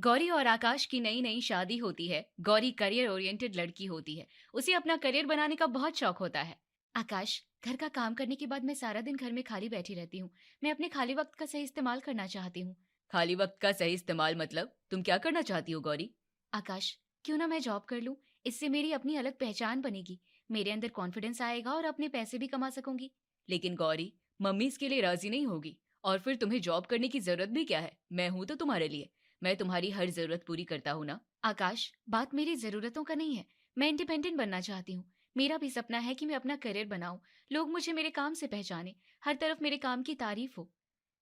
गौरी और आकाश की नई नई शादी होती है। गौरी करियर ओरिएंटेड लड़की होती है। उसे अपना करियर बनाने का बहुत शौक होता है। आकाश, घर का काम करने के बाद मैं सारा दिन घर में खाली बैठी रहती हूँ। मैं अपने खाली वक्त का सही इस्तेमाल करना चाहती हूँ। खाली वक्त का सही इस्तेमाल मतलब तुम क्या करना चाहती हो गौरी? आकाश, क्यों ना मैं जॉब कर लूँ। इससे मेरी अपनी अलग पहचान बनेगी। मेरे अंदर कॉन्फिडेंस आएगा और अपने पैसे भी कमा सकूंगी। लेकिन गौरी, मम्मी इसके लिए राजी नहीं होगी। और फिर तुम्हें जॉब करने की जरूरत भी क्या है? मैं हूं तो तुम्हारे लिए। मैं तुम्हारी हर जरूरत पूरी करता हूँ ना। आकाश, बात मेरी जरूरतों का नहीं है। मैं इंडिपेंडेंट बनना चाहती हूँ। मेरा भी सपना है कि मैं अपना करियर बनाऊं। लोग मुझे मेरे काम से पहचाने। हर तरफ मेरे काम की तारीफ हो।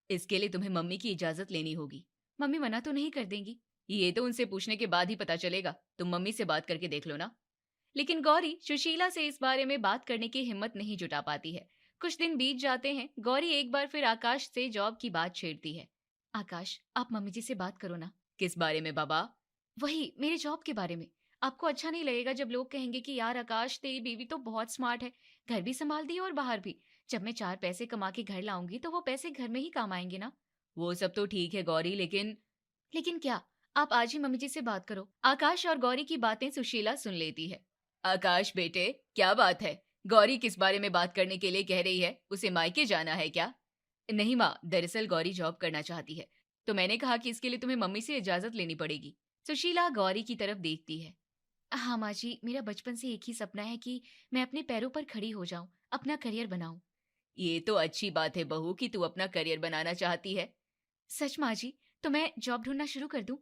इसके लिए तुम्हें मम्मी की इजाजत लेनी होगी। मम्मी मना तो नहीं कर देंगी? ये तो उनसे पूछने के बाद ही पता चलेगा। तुम मम्मी से बात करके देख लो ना। लेकिन गौरी सुशीला से इस बारे में बात करने की हिम्मत नहीं जुटा पाती है। कुछ दिन बीत जाते हैं। गौरी एक बार फिर आकाश से जॉब की बात छेड़ती है। आकाश, आप मम्मी जी से बात करो ना। किस बारे में बाबा? वही, मेरे जॉब के बारे में। आपको अच्छा नहीं लगेगा जब लोग कहेंगे कि यार आकाश, तेरी बीवी तो बहुत स्मार्ट है। घर भी संभालती है और बाहर भी। जब मैं 4 पैसे कमा के घर लाऊंगी तो वो पैसे घर में ही काम आएंगे ना। वो सब तो ठीक है गौरी, लेकिन लेकिन क्या? आप आज ही मम्मी जी से बात करो। आकाश और गौरी की बातें सुशीला सुन लेती है। आकाश बेटे, क्या बात है? गौरी किस बारे में बात करने के लिए कह रही है? उसे मायके जाना है क्या? नहीं माँ, दरअसल गौरी जॉब करना चाहती है। तो मैंने कहा कि इसके लिए तुम्हें मम्मी से इजाजत लेनी पड़ेगी। सुशीला गौरी की तरफ देखती है। हाँ माँ जी, मेरा बचपन से एक ही सपना है कि मैं अपने पैरों पर खड़ी हो जाऊं, अपना करियर बनाऊं। ये तो अच्छी बात है बहू कि तू अपना करियर बनाना चाहती है। सच माँ जी, तो मैं जॉब ढूंढना शुरू कर दूं?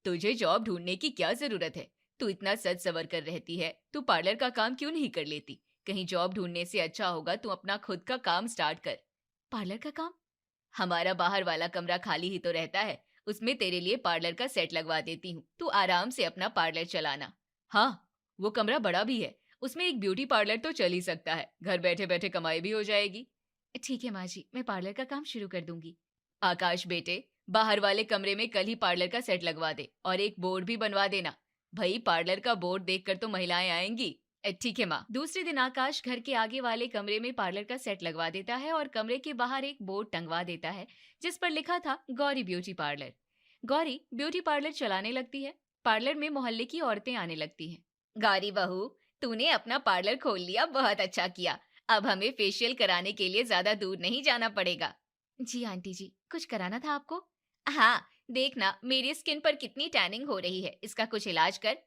तुझे जॉब ढूंढने की क्या जरूरत है? तू इतना सज सवर कर रहती है, तू पार्लर का काम क्यों नहीं कर लेती? कहीं जॉब ढूंढने से अच्छा होगा तू अपना खुद का काम स्टार्ट कर। पार्लर का काम? हमारा बाहर वाला कमरा खाली ही तो रहता है। उसमें तेरे लिए पार्लर का सेट लगवा देती हूँ, तू आराम से अपना पार्लर चलाना। हाँ, वो कमरा बड़ा भी है। उसमें एक ब्यूटी पार्लर तो चल ही सकता है। घर बैठे बैठे कमाई भी हो जाएगी। ठीक है माँ जी, मैं पार्लर का काम शुरू कर दूंगी। आकाश बेटे, बाहर वाले कमरे में कल ही पार्लर का सेट लगवा दे और एक बोर्ड भी बनवा देना। भाई, पार्लर का बोर्ड देखकर तो महिलाएं आएंगी। ठीक है माँ। दूसरे दिन आकाश घर के आगे वाले कमरे में पार्लर का सेट लगवा देता है और कमरे के बाहर एक बोर्ड टंगवा देता है जिस पर लिखा था Gauri beauty parlour. Gauri beauty parlour चलाने लगती है। पार्लर में मोहल्ले की औरतें आने लगती हैं। गौरी बहू, तूने अपना पार्लर खोल लिया, बहुत अच्छा किया। अब हमें फेशियल कराने के लिए ज्यादा दूर नहीं जाना पड़ेगा। जी आंटी जी, कुछ कराना था आपको? हाँ, देखना मेरी स्किन पर कितनी टैनिंग हो रही है, इसका कुछ इलाज कर।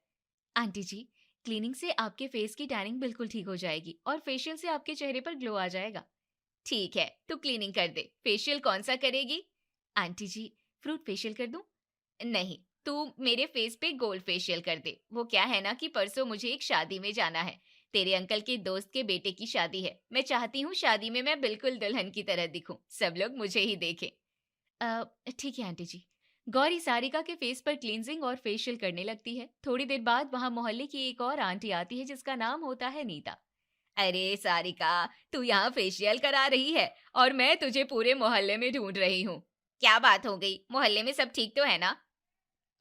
आंटी जी, क्लीनिंग से आपके फेस की टैनिंग बिल्कुल ठीक हो जाएगी और फेशियल से आपके चेहरे पर ग्लो आ जाएगा। ठीक है, तू क्लीनिंग कर दे। फेशियल कौन सा करेगी? आंटी जी, फ्रूट फेशियल कर दूं? नहीं, तू मेरे फेस पे गोल्ड फेशियल कर दे। वो क्या है ना कि परसों मुझे एक शादी में जाना है। तेरे अंकल के दोस्त के बेटे की शादी है। मैं चाहती हूँ शादी में मैं बिल्कुल दुल्हन की तरह दिखूं, सब लोग मुझे ही देखें। अ, ठीक है आंटी जी। गौरी सारिका के फेस पर क्लींजिंग और फेशियल करने लगती है। थोड़ी देर बाद वहां मोहल्ले की एक और आंटी आती है जिसका नाम होता है नीता। अरे सारिका, तू यहाँ फेशियल करा रही है और मैं तुझे पूरे मोहल्ले में ढूंढ रही हूँ। क्या बात हो गई? मोहल्ले में सब ठीक तो है ना?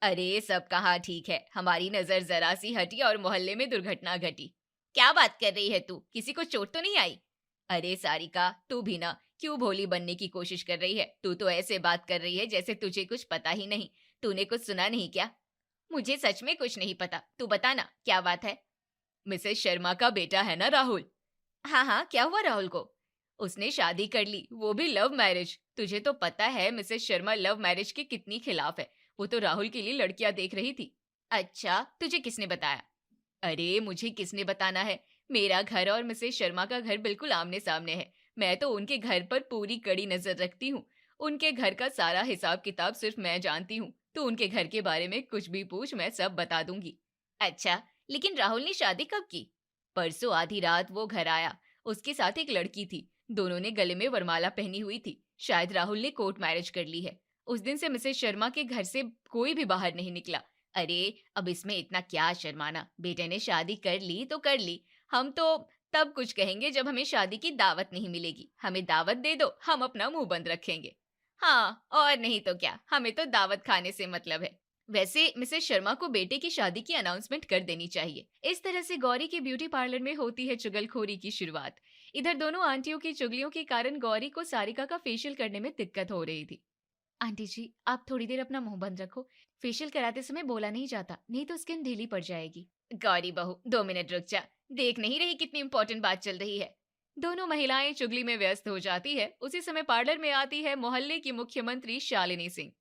अरे सब कहाँ ठीक है, हमारी नजर जरा सी हटी और मोहल्ले में दुर्घटना घटी। क्या बात कर रही है तू? किसी को चोट तो नहीं आई? अरे सारिका, तू भी ना क्यों भोली बनने की कोशिश कर रही है? तू तो ऐसे बात कर रही है जैसे तुझे कुछ पता ही नहीं। तूने कुछ सुना नहीं क्या? मुझे सच में कुछ नहीं पता, तू बता ना क्या बात है। मिसेस शर्मा का बेटा है ना राहुल? हाँ हाँ, क्या हुआ राहुल को? उसने शादी कर ली, वो भी लव मैरिज। तुझे तो पता है मिसेस शर्मा लव मैरिज के कितनी खिलाफ है। वो तो राहुल के लिए लड़कियां देख रही थी। अच्छा, तुझे किसने बताया? अरे मुझे किसने बताना है? मेरा घर और मिसेस शर्मा का घर बिल्कुल आमने सामने है। मैं तो उनके घर पर पूरी कड़ी नजर रखती हूँ। उनके घर का सारा हिसाब किताब सिर्फ मैं जानती हूँ। तो उनके घर के बारे में कुछ भी पूछ, मैं सब बता दूंगी। अच्छा, लेकिन राहुल ने शादी कब की? परसों आधी रात वो घर आया। उसके साथ एक लड़की थी। दोनों ने गले में वरमाला पहनी हुई थी। शायद राहुल ने कोर्ट मैरिज कर ली है। उस दिन से मिसेस शर्मा के घर से कोई भी बाहर नहीं निकला। अरे, अब इसमें इतना क्या शर्माना? बेटे ने शादी कर ली तो कर ली। हम तो तब कुछ कहेंगे जब हमें शादी की दावत नहीं मिलेगी। हमें दावत दे दो, हम अपना मुंह बंद रखेंगे। हाँ, और नहीं तो क्या, हमें तो दावत खाने से मतलब है। वैसे मिसेस शर्मा को बेटे की शादी की अनाउंसमेंट कर देनी चाहिए। इस तरह से गौरी के ब्यूटी पार्लर में होती है चुगलखोरी की शुरुआत। इधर दोनों आंटियों की चुगलियों के कारण गौरी को सारिका का फेशियल करने में दिक्कत हो रही थी। आंटी जी, आप थोड़ी देर अपना मुंह बंद रखो। फेशियल कराते समय बोला नहीं जाता, नहीं तो स्किन ढीली पड़ जाएगी। गौरी बहू, 2 मिनट रुक जा। देख नहीं रही कितनी इंपॉर्टेंट बात चल रही है। दोनों महिलाएं चुगली में व्यस्त हो जाती है। उसी समय पार्लर में आती है मोहल्ले की मुख्यमंत्री शालिनी सिंह।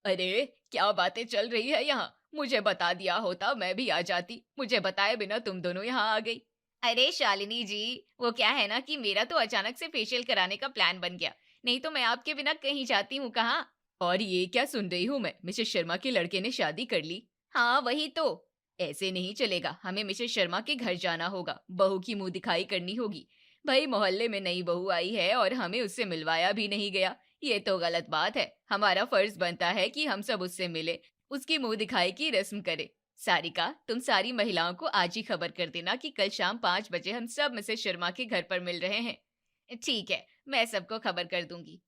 अरे, क्या बातें चल रही है यहाँ? मुझे बता दिया होता मैं भी आ जाती। मुझे बताए बिना तुम दोनों यहाँ आ गई। अरे शालिनी जी, वो क्या है ना कि मेरा तो अचानक से फेशियल कराने का प्लान बन गया। नहीं तो मैं आपके बिना कहीं जाती हूँ कहाँ। और ये क्या सुन रही हूँ मैं? मिसेस शर्मा के लड़के ने शादी कर ली। हाँ वही तो। ऐसे नहीं चलेगा, हमें मिसेस शर्मा के घर जाना होगा, बहू की मुंह दिखाई करनी होगी। भाई मोहल्ले में नई बहू आई है और हमें उससे मिलवाया भी नहीं गया। ये तो गलत बात है। हमारा फर्ज बनता है कि हम सब उससे मिले, उसकी मुंह दिखाई की रस्म करें। सारिका, तुम सारी महिलाओं को आज ही खबर कर देना कि कल शाम 5 बजे हम सब मिसेस शर्मा के घर पर मिल रहे हैं। ठीक है, मैं सबको खबर कर दूंगी।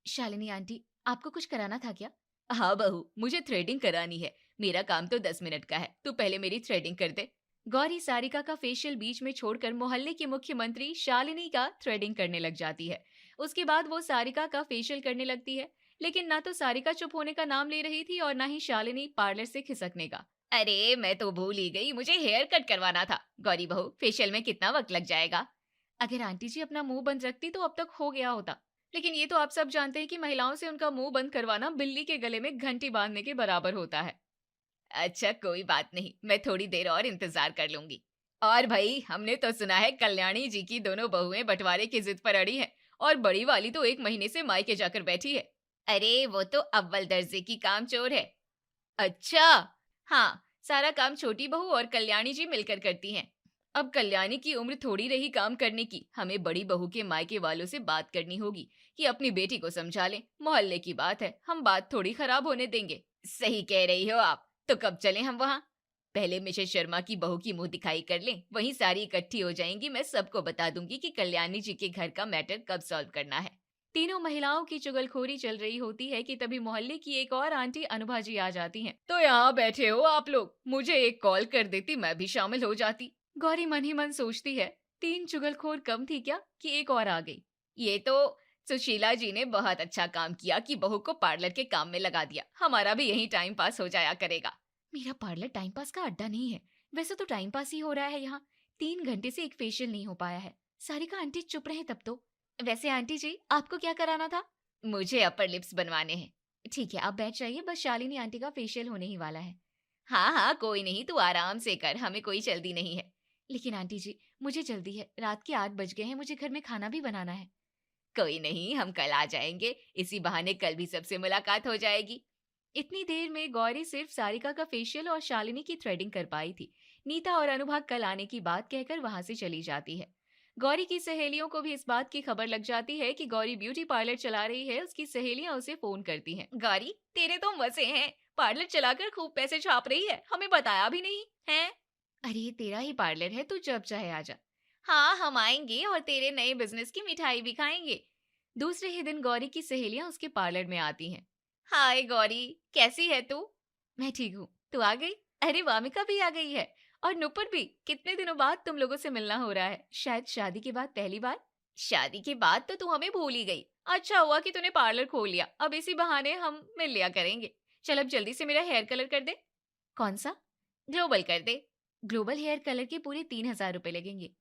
शालिनी आंटी, आपको कुछ कराना था क्या? हाँ बहू, मुझे थ्रेडिंग करानी है। मेरा काम तो 10 मिनट का है, तू पहले मेरी थ्रेडिंग कर दे। गौरी सारिका का फेशियल बीच में छोड़कर मोहल्ले की मुख्यमंत्री शालिनी का थ्रेडिंग करने लग जाती है। उसके बाद वो सारिका का फेशियल करने लगती है। लेकिन ना तो सारिका चुप होने का नाम ले रही थी और ना ही शालिनी पार्लर से खिसकने का। अरे मैं तो भूल ही गई, मुझे हेयर कट करवाना था। गौरी बहू, फेशियल में कितना वक्त लग जाएगा? अगर आंटी जी अपना मुंह बंद रखती तो अब तक हो गया होता। लेकिन ये तो आप सब जानते हैं कि महिलाओं से उनका मुंह बंद करवाना बिल्ली के गले में घंटी बांधने के बराबर होता है। अच्छा कोई बात नहीं, मैं थोड़ी देर और इंतजार कर लूंगी। और भाई, हमने तो सुना है कल्याणी जी की दोनों बहुएं बंटवारे की जिद पर अड़ी हैं और बड़ी वाली तो 1 महीने से मायके जाकर बैठी है। अरे वो तो अव्वल दर्जे की कामचोर है। अच्छा। हाँ, सारा काम छोटी बहू और कल्याणी जी मिलकर करती हैं। अब कल्याणी की उम्र थोड़ी रही काम करने की, हमें बड़ी बहू के मायके वालों से बात करनी होगी कि अपनी बेटी को समझा लें। मोहल्ले की बात है, हम बात थोड़ी खराब होने देंगे। सही कह रही हो आप। तो कब चलें हम वहाँ? पहले मिसेस शर्मा की बहू की मुंह दिखाई कर लें, वहीं सारी इकट्ठी हो जाएंगी। मैं सबको बता दूंगी कि कल्याणी जी के घर का मैटर कब सॉल्व करना है। तीनों महिलाओं की चुगलखोरी चल रही होती है कि तभी मोहल्ले की एक और आंटी अनुभा जी आ जाती हैं। तो यहाँ बैठे हो आप लोग, मुझे एक कॉल कर देती, मैं भी शामिल हो जाती। गौरी मन ही मन सोचती है, 3 चुगलखोर कम थी क्या कि एक और आ गई। ये तो सुशीला जी ने बहुत अच्छा काम किया कि बहू को पार्लर के काम में लगा दिया। हमारा भी यही टाइम पास हो जाया करेगा। मेरा पार्लर टाइम पास का अड्डा नहीं है। वैसे तो टाइम पास ही हो रहा है यहाँ। 3 घंटे से एक फेशियल नहीं हो पाया है। सारिका आंटी चुप रहे तब तो। वैसे आंटी जी, आपको क्या कराना था? मुझे अपर लिप्स बनवाने हैं। ठीक है, आप बैठ जाइए, बस शालिनी आंटी का फेशियल होने ही वाला है। हाँ हाँ कोई नहीं, तू आराम से कर, हमें कोई जल्दी नहीं है। लेकिन आंटी जी, मुझे जल्दी है, रात के 8 बज गए हैं, मुझे घर में खाना भी बनाना है। कोई नहीं, हम कल आ जाएंगे। इसी बहाने कल भी सबसे मुलाकात हो जाएगी। इतनी देर में गौरी सिर्फ सारिका का फेशियल और शालिनी की थ्रेडिंग कर पाई थी। नीता और अनुभा कल आने की बात कहकर वहां से चली जाती है। गौरी की सहेलियों को भी इस बात की खबर लग जाती है कि गौरी ब्यूटी पार्लर चला रही है। उसकी सहेलियां उसे फोन करती हैं। गौरी, तेरे तो मजे हैं, पार्लर चलाकर खूब पैसे छाप रही है, हमें बताया भी नहीं है। अरे तेरा ही पार्लर है, तू जब चाहे आ जा। हाँ हम आएंगे और तेरे नए बिजनेस की मिठाई भी खाएंगे। दूसरे ही दिन गौरी की सहेलियां उसके पार्लर में आती हैं। हाय गौरी, कैसी है तू? मैं ठीक हूँ, तू आ गई? अरे वामिका भी आ गई है और नुपुर भी। कितने दिनों बाद तुम लोगों से मिलना हो रहा है, शायद शादी के बाद पहली बार। शादी के बाद तो तू हमें भूल ही गई। अच्छा हुआ कि तूने पार्लर खोल लिया, अब इसी बहाने हम मिल लिया करेंगे। चल अब जल्दी से मेरा हेयर कलर कर दे। कौन सा? ग्लोबल कर दे। ग्लोबल हेयर कलर के पूरे 3,000 रुपए लगेंगे।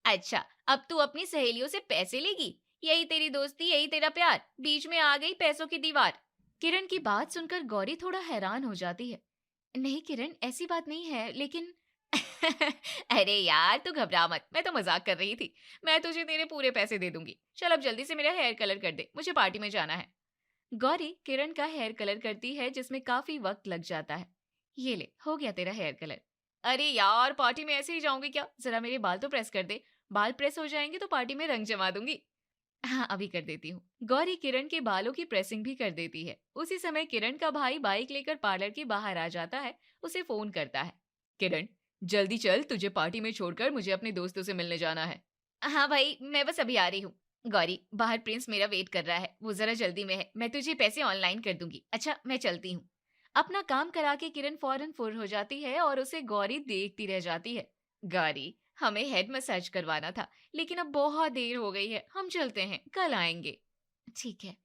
अच्छा, अब तू अपनी सहेलियों से पैसे लेगी? यही तेरी दोस्ती, यही तेरा प्यार, बीच में आ गई पैसों की दीवार। किरण की बात सुनकर गौरी थोड़ा हैरान हो जाती है। नहीं किरण, ऐसी बात नहीं है, लेकिन अरे यार तू घबरा मत, मैं तो मजाक कर रही थी। मैं तुझे तेरे पूरे पैसे दे दूंगी। चल अब जल्दी से मेरा हेयर कलर कर दे, मुझे पार्टी में जाना है। गौरी किरण का हेयर कलर करती है जिसमें काफी वक्त लग जाता है। ये ले, हो गया तेरा हेयर कलर। अरे यार, पार्टी में ऐसे ही जाऊंगी क्या? जरा मेरे बाल तो प्रेस कर दे। बाल प्रेस हो जाएंगे तो पार्टी में रंग जमा दूंगी। हाँ अभी कर देती हूँ। गौरी किरण के बालों की प्रेसिंग भी कर देती है। उसी समय किरण का भाई बाइक लेकर पार्लर के बाहर आ जाता है। उसे फोन करता है। किरण, जल्दी चल, तुझे पार्टी में छोड़कर मुझे अपने दोस्तों से मिलने जाना है। हाँ भाई, मैं बस अभी आ रही हूँ। गौरी, बाहर प्रिंस मेरा वेट कर रहा है, वो जरा जल्दी में है, मैं तुझे पैसे ऑनलाइन कर दूंगी। अच्छा मैं चलती हूँ। अपना काम करा के किरण फौरन फुर हो जाती है और उसे गौरी देखती रह जाती है। गौरी, हमें हेड मसाज करवाना था, लेकिन अब बहुत देर हो गई है, हम चलते हैं, कल आएंगे। ठीक है।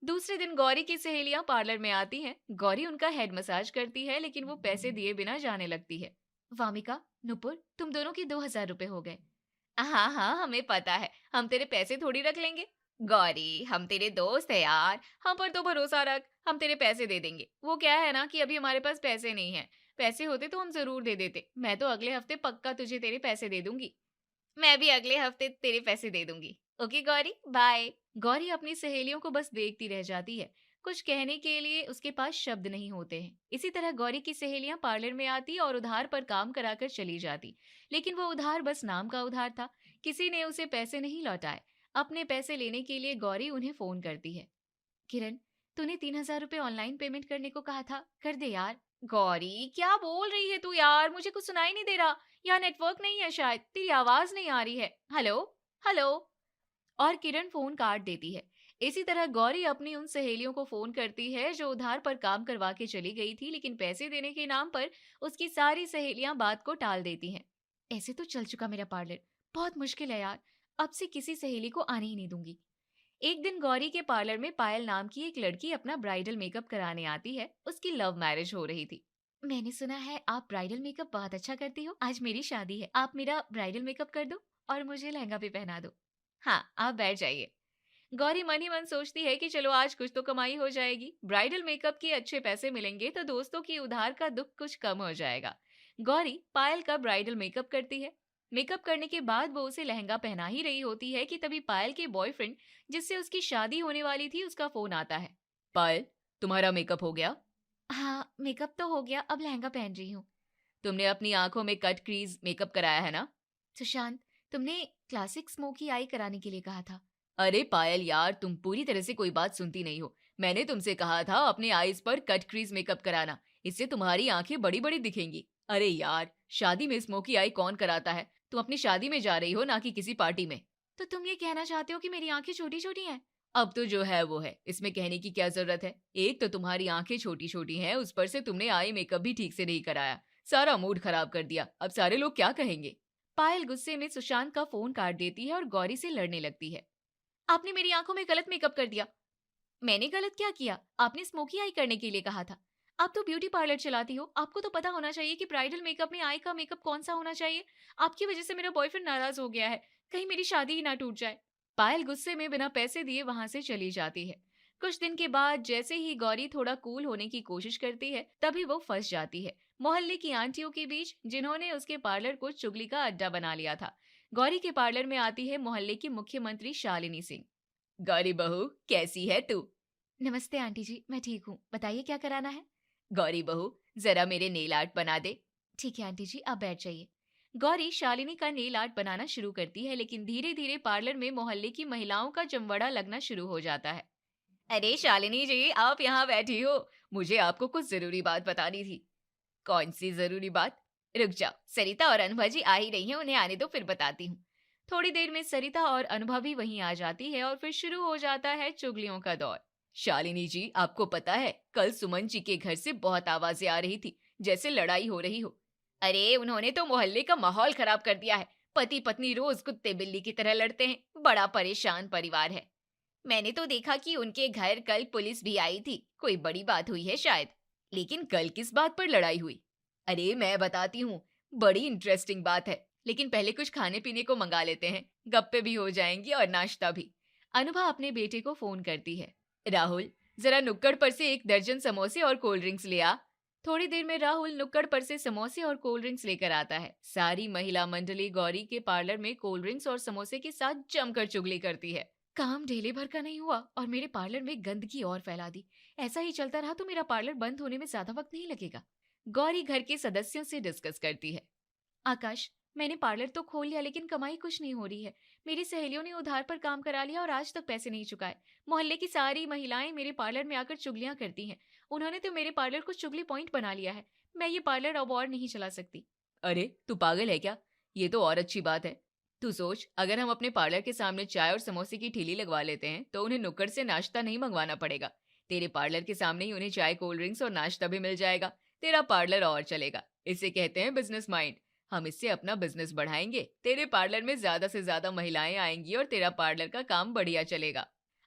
दूसरे दिन गौरी की सहेलियां पार्लर में आती हैं। गौरी उनका हेड मसाज करती है, लेकिन वो पैसे दिए बिना जाने लगती है। वामिका, नुपुर, तुम दोनों की 2,000 रुपए हो गए। हाँ हाँ, हमें पता है, हम तेरे पैसे थोड़ी रख लेंगे। गौरी, हम तेरे दोस्त है यार, हम पर तो भरोसा रख, हम तेरे पैसे दे देंगे। वो क्या है ना कि अभी हमारे पास पैसे नहीं है, पैसे होते तो हम जरूर दे देते। मैं तो अगले हफ्ते पक्का तुझे तेरे पैसे दे दूंगी। मैं भी अगले हफ्ते तेरे पैसे दे दूंगी। Okay Gauri, bye. गौरी अपनी सहेलियों को बस देखती रह जाती है। कुछ कहने के लिए उसके पास शब्द नहीं होते हैं। इसी तरह गौरी की सहेलियां पार्लर में आती और उधार पर काम कराकर चली जाती, लेकिन वो उधार बस नाम का उधार था। किसी ने उसे पैसे नहीं लौटाए। अपने पैसे लेने के लिए गौरी उन्हें फोन करती है। किरण, तूने 3,000 रुपए ऑनलाइन पेमेंट करने को कहा था, कर दे यार। गौरी, क्या बोल रही है तू यार, मुझे कुछ सुनाई नहीं दे रहा। यहाँ नेटवर्क नहीं है, शायद तेरी आवाज नहीं आ रही है। Hello, hello. और किरण फोन काट देती है। इसी तरह गौरी अपनी उन सहेलियों को फोन करती है जो उधार पर काम करवा के चली गई थी, लेकिन पैसे देने के नाम पर उसकी सारी सहेलियां बात को टाल देती हैं। ऐसे तो चल चुका मेरा पार्लर, बहुत मुश्किल है यार। अब से किसी सहेली को आने ही नहीं दूंगी। एक दिन गौरी के पार्लर में पायल नाम की एक लड़की अपना ब्राइडल मेकअप कराने आती है। उसकी लव मैरिज हो रही थी। मैंने सुना है आप ब्राइडल मेकअप बहुत अच्छा करती हो। आज मेरी शादी है, आप मेरा ब्राइडल मेकअप कर दो और मुझे लहंगा भी पहना दो। हाँ, आप बैठ जाइए। गौरी मन ही मन सोचती है कि चलो आज कुछ तो कमाई हो जाएगी। ब्राइडल मेकअप के अच्छे पैसे मिलेंगे तो दोस्तों की उधार का दुख कुछ कम हो जाएगा। गौरी पायल का ब्राइडल मेकअप करती है। मेकअप करने के बाद वो उसे लहंगा पहना ही रही होती है कि तभी पायल के बॉयफ्रेंड, जिससे उसकी शादी होने वाली थी, उसका फोन आता है। पायल, तुम्हारा मेकअप हो गया? हाँ, मेकअप तो हो गया, अब लहंगा पहन रही हूँ। तुमने अपनी आंखों में कट क्रीज मेकअप कराया है ना? सुशांत, तुमने क्लासिक स्मोकी आई कराने के लिए कहा था। अरे पायल यार, तुम पूरी तरह से कोई बात सुनती नहीं हो। मैंने तुमसे कहा था अपने आईज पर कट क्रीज मेकअप कराना, इससे तुम्हारी आंखें बड़ी बड़ी दिखेंगी। अरे यार, शादी में स्मोकी आई कौन कराता है? तुम अपनी शादी में जा रही हो, ना कि किसी पार्टी में। तो तुम ये कहना चाहते हो कि मेरी आंखें छोटी छोटी हैं? अब तो जो है वो है, इसमें कहने की क्या जरूरत है। एक तो तुम्हारी आंखें छोटी छोटी हैं, उस पर से तुमने आई मेकअप भी ठीक से नहीं कराया, सारा मूड खराब कर दिया। अब सारे लोग क्या कहेंगे? पायल गुस्से में सुशांत का फोन काट देती है और गौरी से लड़ने लगती है। आपने मेरी आंखों में गलत मेकअप कर दिया। मैंने गलत क्या किया? आपने स्मोकी आई करने के लिए कहा था। आप तो ब्यूटी पार्लर चलाती हो, आपको तो पता होना चाहिए कि ब्राइडल मेकअप में आई का मेकअप कौन सा होना चाहिए। आपकी वजह से मेरा बॉयफ्रेंड नाराज हो गया है, कहीं मेरी शादी ही ना टूट जाए। पायल गुस्से में बिना पैसे दिए वहां से चली जाती है। कुछ दिन के बाद जैसे ही गौरी थोड़ा कूल होने की कोशिश करती है, तभी वो फंस जाती है मोहल्ले की आंटियों के बीच, जिन्होंने उसके पार्लर को चुगली का अड्डा बना लिया था। गौरी के पार्लर में आती है मोहल्ले की मुख्यमंत्री शालिनी सिंह। गौरी बहू, कैसी है तू? नमस्ते आंटी जी, मैं ठीक हूँ, बताइए क्या कराना है। गौरी बहू, जरा मेरे नेल आर्ट बना दे। ठीक है आंटी जी, आप बैठ जाइए। गौरी शालिनी का नेल आर्ट बनाना शुरू करती है, लेकिन धीरे धीरे पार्लर में मोहल्ले की महिलाओं का जमवड़ा लगना शुरू हो जाता है। अरे शालिनी जी, आप यहाँ बैठी हो, मुझे आपको कुछ जरूरी बात बतानी थी। कौन सी जरूरी बात? रुक जाओ, सरिता और अनुभा जी आ ही रही हैं, उन्हें आने दो, फिर बताती हूँ। थोड़ी देर में सरिता और अनुभा भी वहीं आ जाती है और फिर शुरू हो जाता है चुगलियों का दौर। शालिनी जी, आपको पता है कल सुमन जी के घर से बहुत आवाजें आ रही थी, जैसे लड़ाई हो रही हो। अरे उन्होंने तो मोहल्ले का माहौल खराब कर दिया है। पति पत्नी रोज कुत्ते बिल्ली की तरह लड़ते हैं, बड़ा परेशान परिवार है। मैंने तो देखा कि उनके घर कल पुलिस भी आई थी, कोई बड़ी बात हुई है शायद। लेकिन कल किस बात पर लड़ाई हुई? अरे मैं बताती हूँ, बड़ी इंटरेस्टिंग बात है, लेकिन पहले कुछ खाने पीने को मंगा लेते हैं, गप्पे भी हो जाएंगी और नाश्ता भी। अनुभा अपने बेटे को फोन करती है। राहुल, जरा नुक्कड़ पर से 1 दर्जन समोसे और कोल्ड ड्रिंक्स ले आ। थोड़ी देर में राहुल नुक्कड़ पर से समोसे और कोल्ड ड्रिंक्स लेकर आता है। सारी महिला मंडली गौरी के पार्लर में कोल्ड ड्रिंक्स और समोसे के साथ जमकर चुगली करती है। काम ढेले भर का नहीं हुआ और मेरे पार्लर में गंदगी और फैला दी। ऐसा ही चलता रहा तो मेरा पार्लर बंद होने में ज्यादा वक्त नहीं लगेगा। गौरी घर के सदस्यों से डिस्कस करती है। आकाश, मैंने पार्लर तो खोल लिया, लेकिन कमाई कुछ नहीं हो रही है। मेरी सहेलियों ने उधार पर काम करा लिया और आज तक पैसे नहीं चुकाए। मोहल्ले की सारी महिलाएं मेरे पार्लर में आकर चुगलियां करती हैं। उन्होंने तो मेरे पार्लर को चुगली पॉइंट बना लिया है। मैं ये पार्लर अब और नहीं चला सकती। अरे तू पागल है क्या? ये तो और अच्छी बात है। तू सोच, अगर हम अपने पार्लर के सामने चाय और समोसे की ठेली लगवा लेते हैं तो उन्हें नुक्कड़ से नाश्ता नहीं मंगवाना पड़ेगा। तेरे पार्लर के सामने ही उन्हें चाय, कोल्ड ड्रिंक्स और नाश्ता भी मिल जाएगा। तेरा पार्लर और चलेगा। इसे कहते हैं बिजनेस माइंड। हम इससे अपना बिजनेस बढ़ाएंगे, तेरे पार्लर में ज्यादा से ज्यादा महिलाएं आएंगी और तेरा पार्लर का काम बढ़िया चलेगा।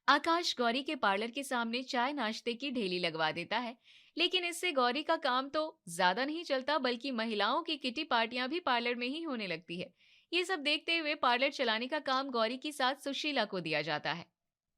आकाश गौरी के पार्लर के सामने चाय नाश्ते की ढेली लगवा देता है, लेकिन इससे गौरी का काम तो ज्यादा नहीं चलता, बल्कि महिलाओं की किटी पार्टियां भी पार्लर में ही होने लगती है। ये सब देखते हुए पार्लर चलाने का काम गौरी की साथ सुशीला को दिया जाता है।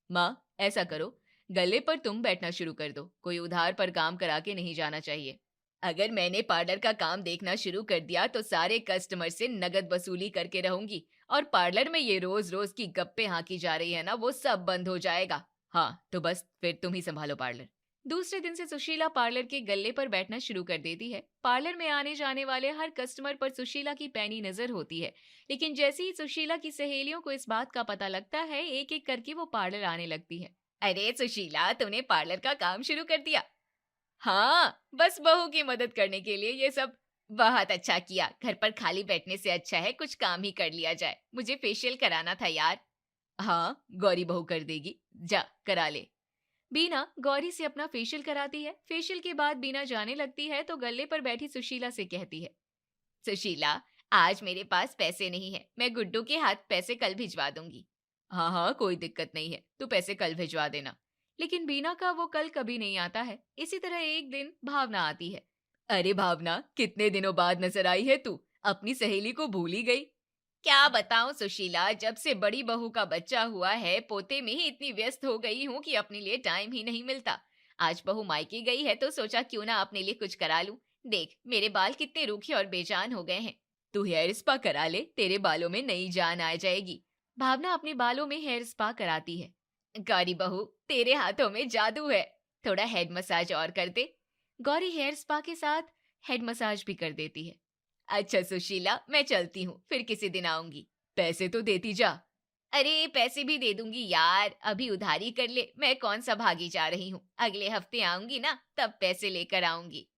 माँ, ऐसा करो, गले पर तुम बैठना शुरू कर दो, कोई उधार पर काम करा के नहीं जाना चाहिए। अगर मैंने पार्लर का काम देखना शुरू कर दिया तो सारे कस्टमर से नगद वसूली करके रहूंगी, और पार्लर में ये रोज रोज की गप्पे हाँकी जा रही है ना, वो सब बंद हो जाएगा। हाँ, तो बस फिर तुम ही संभालो पार्लर। दूसरे दिन से सुशीला पार्लर के गल्ले पर बैठना शुरू कर देती है। पार्लर में आने जाने वाले हर कस्टमर पर सुशीला की पैनी नजर होती है, लेकिन जैसे ही सुशीला की सहेलियों को इस बात का पता लगता है, एक एक करके वो पार्लर आने लगती है। अरे सुशीला, तूने पार्लर का काम शुरू कर दिया? हाँ, बस बहू की मदद करने के लिए ये सब। बहुत अच्छा किया, घर पर खाली बैठने से अच्छा है कुछ काम ही कर लिया जाए। मुझे फेशियल कराना था यार। हाँ, गौरी बहू कर देगी, जा करा ले। बीना गौरी से अपना फेशियल कराती है। फेशियल के बाद बीना जाने लगती है तो गल्ले पर बैठी सुशीला से कहती है, सुशीला, आज मेरे पास पैसे नहीं है, मैं गुड्डू के हाथ पैसे कल भिजवा दूंगी। हाँ हाँ, कोई दिक्कत नहीं है, तू पैसे कल भिजवा देना। लेकिन बीना का वो कल कभी नहीं आता है। इसी तरह एक दिन भावना आती है। अरे भावना, कितने दिनों बाद नजर आई है तू, अपनी सहेली को भूल ही गई। क्या बताऊं सुशीला, जब से बड़ी बहू का बच्चा हुआ है, पोते में ही इतनी व्यस्त हो गई हूँ कि अपने लिए टाइम ही नहीं मिलता। आज बहू मायके गई है तो सोचा क्यों ना अपने लिए कुछ करा लूं। देख, मेरे बाल कितने रूखे और बेजान हो गए हैं। तू हेयर स्पा करा ले, तेरे बालों में नई जान आ जाएगी। भावना अपने बालों में हेयर स्पा कराती है। गौरी बहू, तेरे हाथों में जादू है, थोड़ा हेड मसाज और कर दे। गौरी हेयर स्पा के साथ हेड मसाज भी कर देती है। अच्छा सुशीला, मैं चलती हूँ, फिर किसी दिन आऊंगी। पैसे तो देती जा। अरे पैसे भी दे दूंगी यार, अभी उधारी कर ले, मैं कौन सा भागी जा रही हूँ। अगले हफ्ते आऊंगी ना, तब पैसे लेकर आऊंगी।